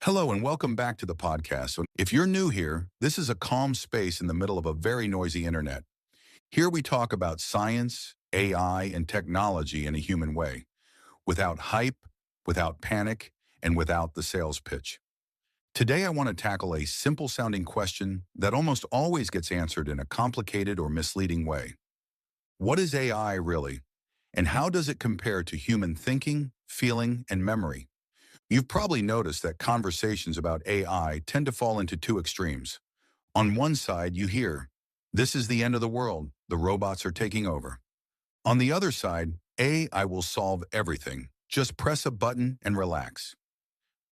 Hello and welcome back to the podcast. So if you're new here, this is a calm space in the middle of a very noisy internet. Here we talk about science, AI, and technology in a human way, without hype, without panic, and without the sales pitch. Today I want to tackle a simple sounding question that almost always gets answered in a complicated or misleading way. What is AI really? And how does it compare to human thinking, feeling, and memory? You've probably noticed that conversations about AI tend to fall into two extremes. On one side, you hear, "This is the end of the world, the robots are taking over." On the other side, "AI will solve everything. Just press a button and relax."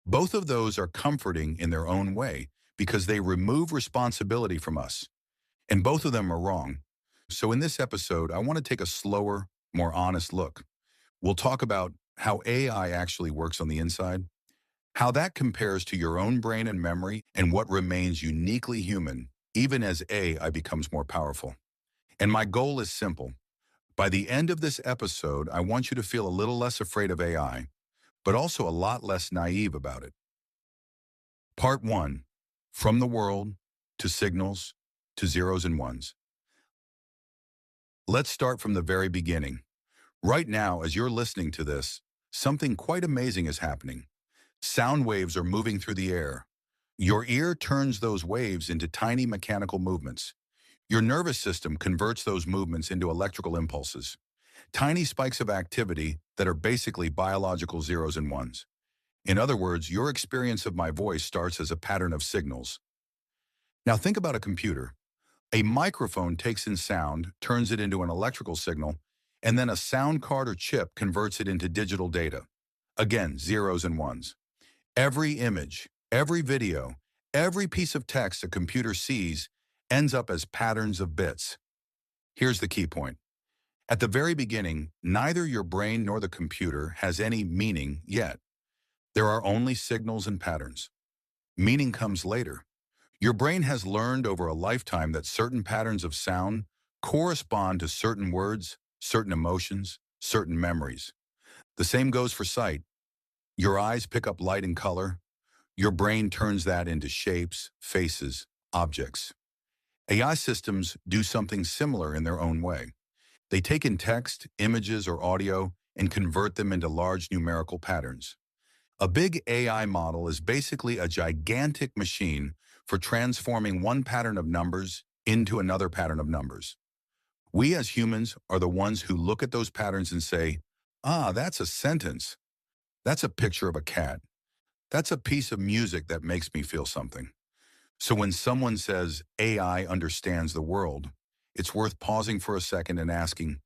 Both of those are comforting in their own way because they remove responsibility from us, and both of them are wrong. So in this episode, I want to take a slower, more honest look. We'll talk about how AI actually works on the inside, how that compares to your own brain and memory, and what remains uniquely human, even as AI becomes more powerful. And my goal is simple. By the end of this episode, I want you to feel a little less afraid of AI, but also a lot less naive about it. Part 1. From the world, to signals, to zeros and ones. Let's start from the very beginning. Right now, as you're listening to this, something quite amazing is happening. Sound waves are moving through the air. Your ear turns those waves into tiny mechanical movements. Your nervous system converts those movements into electrical impulses, tiny spikes of activity that are basically biological zeros and ones. In other words, your experience of my voice starts as a pattern of signals. Now think about a computer. A microphone takes in sound, turns it into an electrical signal, and then a sound card or chip converts it into digital data. Again, zeros and ones. Every image, every video, every piece of text a computer sees ends up as patterns of bits. Here's the key point. At the very beginning, neither your brain nor the computer has any meaning yet. There are only signals and patterns. Meaning comes later. Your brain has learned over a lifetime that certain patterns of sound correspond to certain words, certain emotions, certain memories. The same goes for sight. Your eyes pick up light and color. Your brain turns that into shapes, faces, objects. AI systems do something similar in their own way. They take in text, images, or audio and convert them into large numerical patterns. A big AI model is basically a gigantic machine for transforming one pattern of numbers into another pattern of numbers. We as humans are the ones who look at those patterns and say, that's a sentence. That's a picture of a cat. That's a piece of music that makes me feel something. So when someone says AI understands the world, it's worth pausing for a second and asking,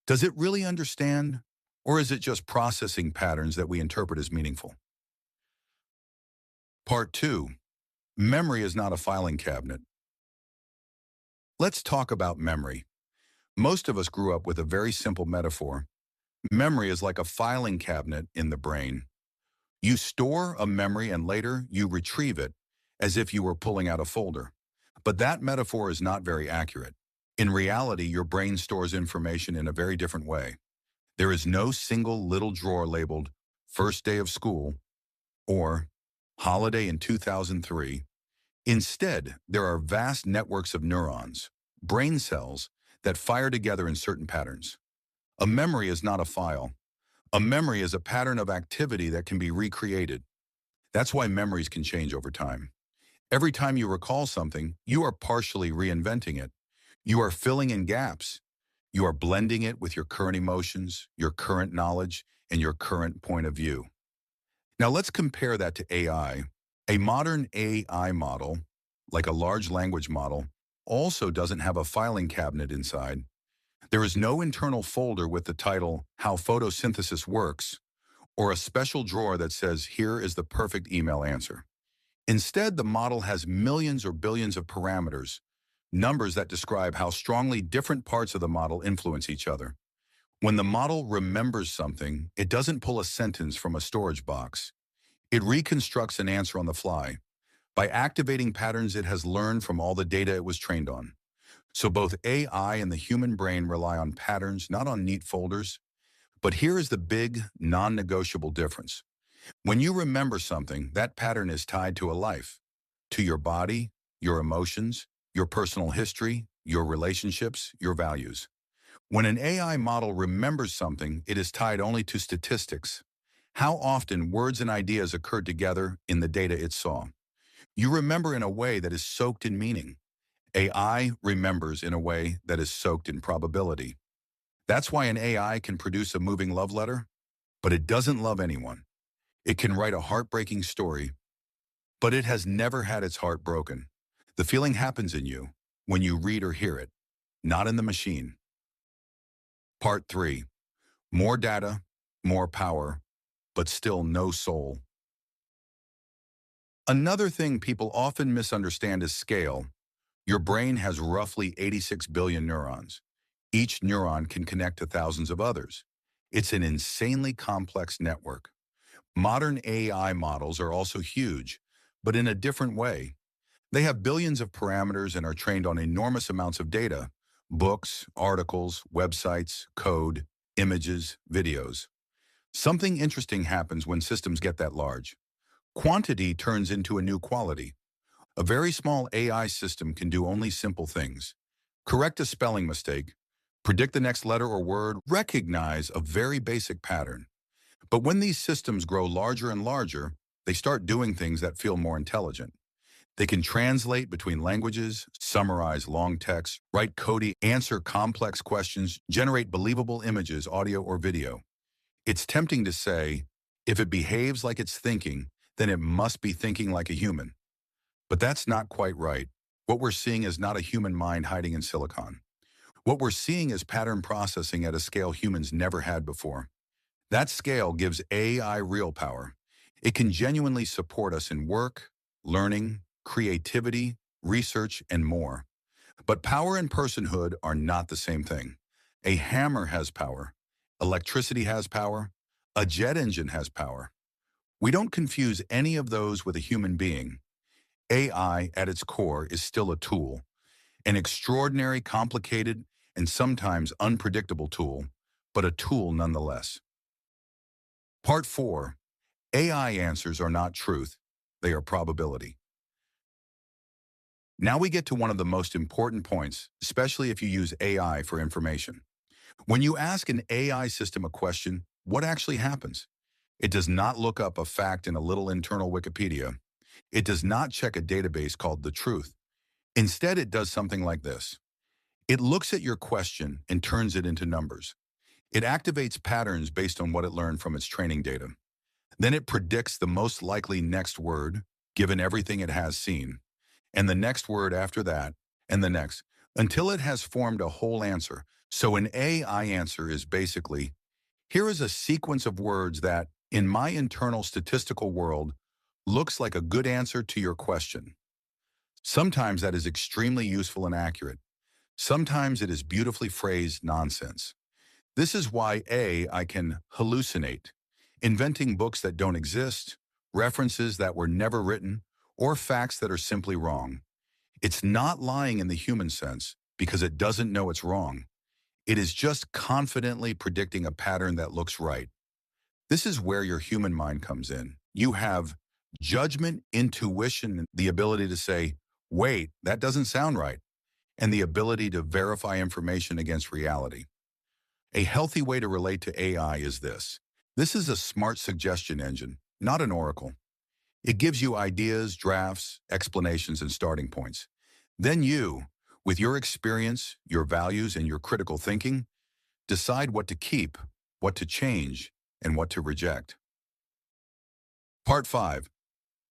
does it really understand? Or is it just processing patterns that we interpret as meaningful? Part 2. Memory is not a filing cabinet. Let's talk about memory. Most of us grew up with a very simple metaphor. Memory is like a filing cabinet in the brain. You store a memory and later you retrieve it as if you were pulling out a folder. But that metaphor is not very accurate. In reality, your brain stores information in a very different way. There is no single little drawer labeled first day of school or holiday in 2003. Instead, there are vast networks of neurons, brain cells, that fire together in certain patterns. A memory is not a file. A memory is a pattern of activity that can be recreated. That's why memories can change over time. Every time you recall something, you are partially reinventing it. You are filling in gaps. You are blending it with your current emotions, your current knowledge, and your current point of view. Now let's compare that to AI. A modern AI model, like a large language model, also doesn't have a filing cabinet inside. There is no internal folder with the title, How Photosynthesis Works, or a special drawer that says, here is the perfect email answer. Instead, the model has millions or billions of parameters, numbers that describe how strongly different parts of the model influence each other. When the model remembers something, it doesn't pull a sentence from a storage box. It reconstructs an answer on the fly. By activating patterns it has learned from all the data it was trained on. So both AI and the human brain rely on patterns, not on neat folders. But here is the big, non-negotiable difference. When you remember something, that pattern is tied to a life, to your body, your emotions, your personal history, your relationships, your values. When an AI model remembers something, it is tied only to statistics. How often words and ideas occurred together in the data it saw. You remember in a way that is soaked in meaning. AI remembers in a way that is soaked in probability. That's why an AI can produce a moving love letter, but it doesn't love anyone. It can write a heartbreaking story, but it has never had its heart broken. The feeling happens in you when you read or hear it, not in the machine. Part 3. More data, more power, but still no soul. Another thing people often misunderstand is scale. Your brain has roughly 86 billion neurons. Each neuron can connect to thousands of others. It's an insanely complex network. Modern AI models are also huge, but in a different way. They have billions of parameters and are trained on enormous amounts of data: books, articles, websites, code, images, videos. Something interesting happens when systems get that large. Quantity turns into a new quality. A very small AI system can do only simple things: correct a spelling mistake, predict the next letter or word, recognize a very basic pattern. But when these systems grow larger and larger, they start doing things that feel more intelligent. They can translate between languages, summarize long text, write code, answer complex questions, generate believable images, audio or video. It's tempting to say, if it behaves like it's thinking, then it must be thinking like a human. But that's not quite right. What we're seeing is not a human mind hiding in silicon. What we're seeing is pattern processing at a scale humans never had before. That scale gives AI real power. It can genuinely support us in work, learning, creativity, research, and more. But power and personhood are not the same thing. A hammer has power. Electricity has power. A jet engine has power. We don't confuse any of those with a human being. AI, at its core, is still a tool, an extraordinary, complicated, and sometimes unpredictable tool, but a tool nonetheless. Part 4. AI answers are not truth. They are probability. Now we get to one of the most important points, especially if you use AI for information. When you ask an AI system a question, what actually happens? It does not look up a fact in a little internal Wikipedia. It does not check a database called the truth. Instead, it does something like this. It looks at your question and turns it into numbers. It activates patterns based on what it learned from its training data. Then it predicts the most likely next word, given everything it has seen, and the next word after that, and the next, until it has formed a whole answer. So an AI answer is basically, here is a sequence of words that, in my internal statistical world, looks like a good answer to your question. Sometimes that is extremely useful and accurate. Sometimes it is beautifully phrased nonsense. This is why I can hallucinate, inventing books that don't exist, references that were never written, or facts that are simply wrong. It's not lying in the human sense because it doesn't know it's wrong. It is just confidently predicting a pattern that looks right. This is where your human mind comes in. You have judgment, intuition, the ability to say, wait, that doesn't sound right, and the ability to verify information against reality. A healthy way to relate to AI is this. This is a smart suggestion engine, not an oracle. It gives you ideas, drafts, explanations, and starting points. Then you, with your experience, your values, and your critical thinking, decide what to keep, what to change, and what to reject. Part 5.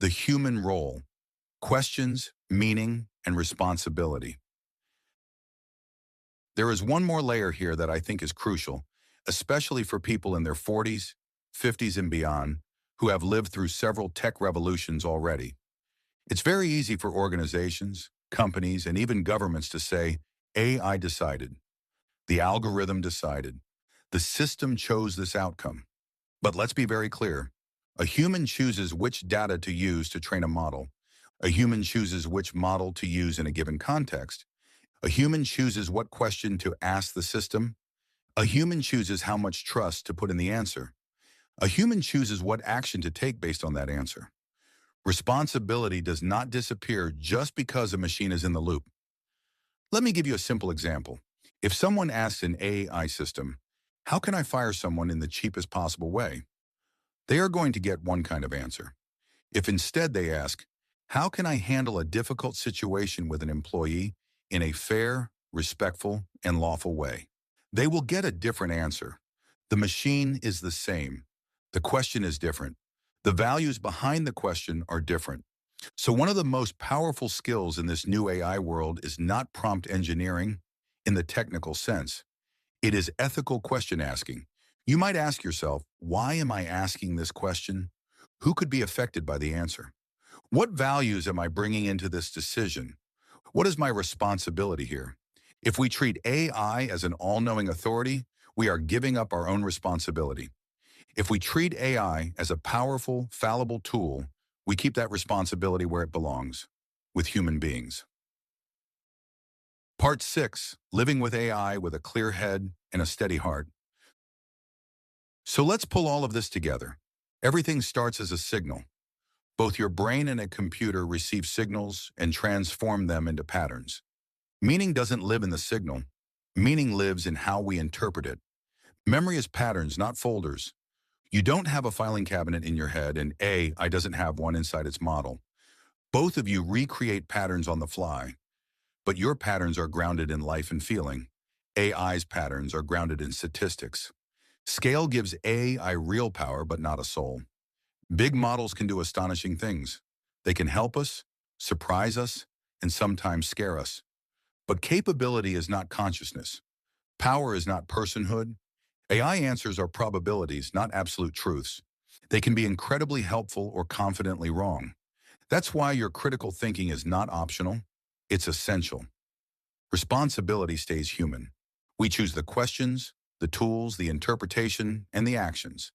The human role. Questions, meaning, and responsibility. There is one more layer here that I think is crucial, especially for people in their 40s, 50s, and beyond, who have lived through several tech revolutions already. It's very easy for organizations, companies, and even governments to say, AI decided. The algorithm decided. The system chose this outcome. But let's be very clear. A human chooses which data to use to train a model. A human chooses which model to use in a given context. A human chooses what question to ask the system. A human chooses how much trust to put in the answer. A human chooses what action to take based on that answer. Responsibility does not disappear just because a machine is in the loop. Let me give you a simple example. If someone asks an AI system, how can I fire someone in the cheapest possible way? They are going to get one kind of answer. If instead they ask, how can I handle a difficult situation with an employee in a fair, respectful, and lawful way? They will get a different answer. The machine is the same. The question is different. The values behind the question are different. So one of the most powerful skills in this new AI world is not prompt engineering in the technical sense. It is ethical question asking. You might ask yourself, why am I asking this question? Who could be affected by the answer? What values am I bringing into this decision? What is my responsibility here? If we treat AI as an all-knowing authority, we are giving up our own responsibility. If we treat AI as a powerful, fallible tool, we keep that responsibility where it belongs, with human beings. Part 6, Living with AI with a Clear Head and a Steady Heart. So let's pull all of this together. Everything starts as a signal. Both your brain and a computer receive signals and transform them into patterns. Meaning doesn't live in the signal. Meaning lives in how we interpret it. Memory is patterns, not folders. You don't have a filing cabinet in your head and AI doesn't have one inside its model. Both of you recreate patterns on the fly, but your patterns are grounded in life and feeling. AI's patterns are grounded in statistics. Scale gives AI real power, but not a soul. Big models can do astonishing things. They can help us, surprise us, and sometimes scare us. But capability is not consciousness. Power is not personhood. AI answers are probabilities, not absolute truths. They can be incredibly helpful or confidently wrong. That's why your critical thinking is not optional. It's essential. Responsibility stays human. We choose the questions, the tools, the interpretation, and the actions.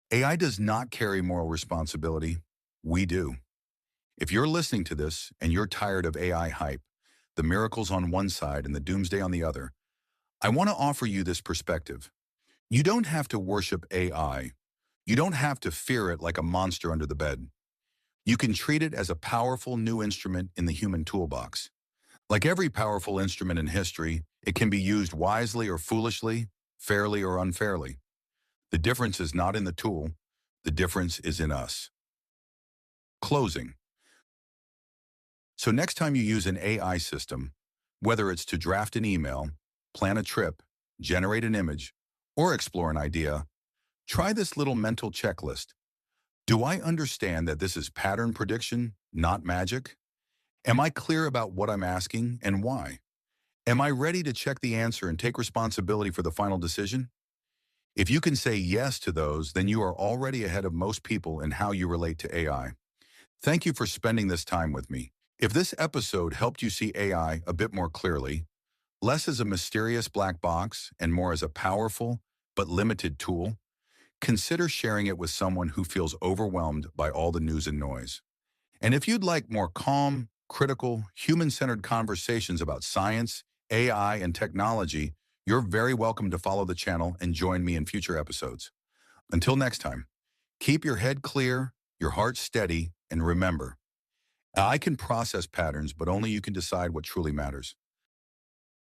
AI does not carry moral responsibility. We do. If you're listening to this and you're tired of AI hype, the miracles on one side and the doomsday on the other, I want to offer you this perspective. You don't have to worship AI. You don't have to fear it like a monster under the bed. You can treat it as a powerful new instrument in the human toolbox. Like every powerful instrument in history, it can be used wisely or foolishly, fairly or unfairly. The difference is not in the tool. The difference is in us. Closing. So next time you use an AI system, whether it's to draft an email, plan a trip, generate an image, or explore an idea, try this little mental checklist. Do I understand that this is pattern prediction, not magic? Am I clear about what I'm asking and why? Am I ready to check the answer and take responsibility for the final decision? If you can say yes to those, then you are already ahead of most people in how you relate to AI. Thank you for spending this time with me. If this episode helped you see AI a bit more clearly, less as a mysterious black box and more as a powerful but limited tool, consider sharing it with someone who feels overwhelmed by all the news and noise. And if you'd like more calm, critical, human-centered conversations about science, AI, and technology, you're very welcome to follow the channel and join me in future episodes. Until next time, keep your head clear, your heart steady, and remember, I can process patterns, but only you can decide what truly matters.